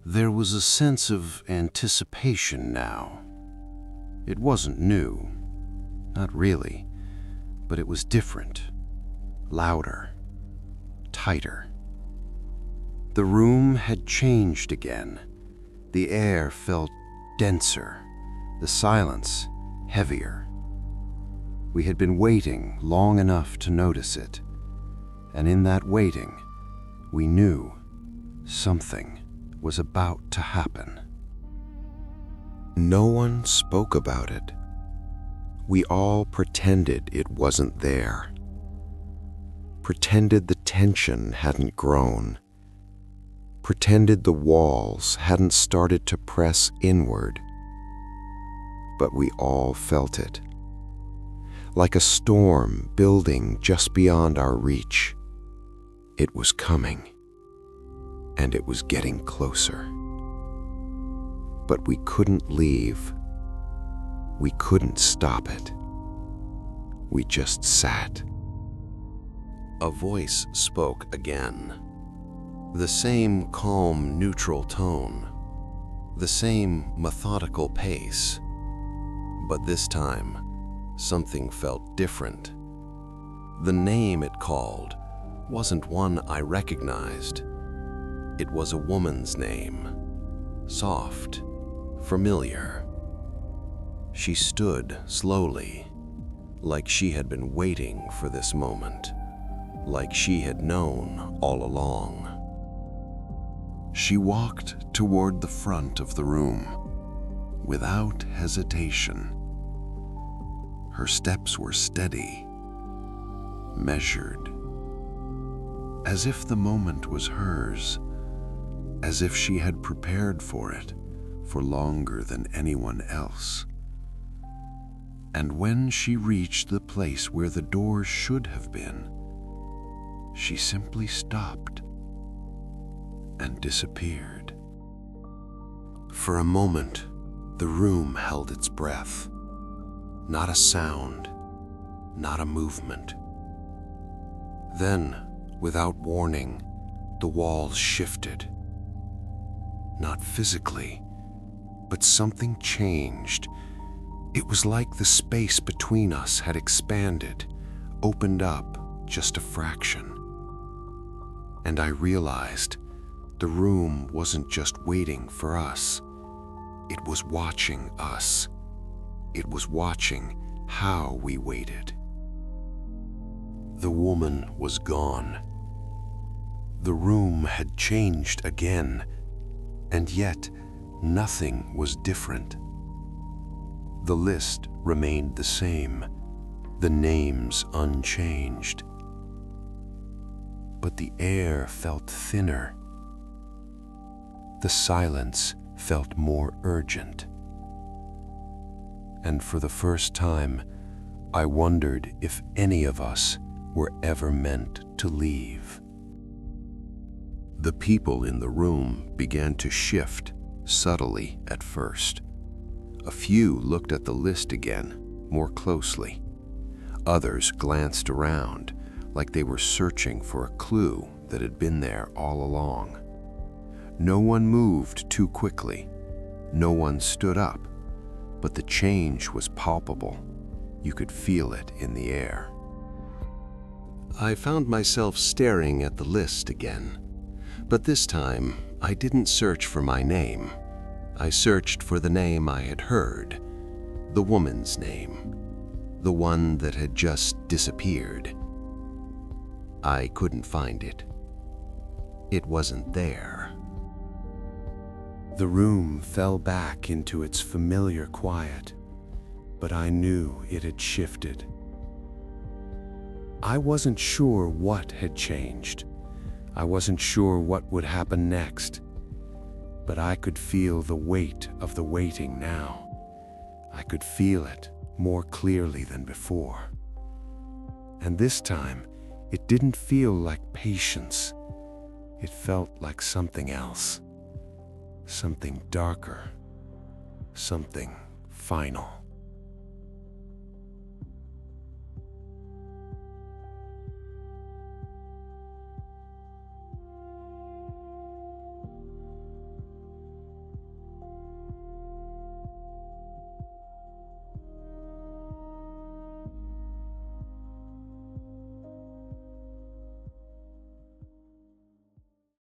There was a sense of anticipation now. It wasn't new, not really, but it was different, louder, tighter. The room had changed again. The air felt denser, the silence heavier. We had been waiting long enough to notice it, and in that waiting, we knew something was about to happen. No one spoke about it. We all pretended it wasn't there. Pretended the tension hadn't grown. Pretended the walls hadn't started to press inward. But we all felt it. Like a storm building just beyond our reach. It was coming. And it was getting closer. But we couldn't leave. We couldn't stop it. We just sat. A voice spoke again. The same calm, neutral tone. The same methodical pace. But this time, something felt different. The name it called wasn't one I recognized. It was a woman's name. Soft, familiar. She stood slowly, like she had been waiting for this moment, like she had known all along. She walked toward the front of the room, without hesitation. Her steps were steady, measured, as if the moment was hers, as if she had prepared for it for longer than anyone else. And when she reached the place where the door should have been, she simply stopped and disappeared. For a moment, the room held its breath. Not a sound, not a movement. Then, without warning, the walls shifted. Not physically, but something changed. It was like the space between us had expanded, opened up just a fraction. And I realized the room wasn't just waiting for us. It was watching us. It was watching how we waited. The woman was gone. The room had changed again, and yet nothing was different. The list remained the same, the names unchanged. But the air felt thinner. The silence felt more urgent. And for the first time, I wondered if any of us were ever meant to leave. The people in the room began to shift, subtly at first. A few looked at the list again, more closely. Others glanced around, like they were searching for a clue that had been there all along. No one moved too quickly. No one stood up, but the change was palpable. You could feel it in the air. I found myself staring at the list again, but this time I didn't search for my name. I searched for the name I had heard, the woman's name, the one that had just disappeared. I couldn't find it. It wasn't there. The room fell back into its familiar quiet, but I knew it had shifted. I wasn't sure what had changed. I wasn't sure what would happen next, but I could feel the weight of the waiting now. I could feel it more clearly than before. And this time, it didn't feel like patience. It felt like something else. Something darker. Something final.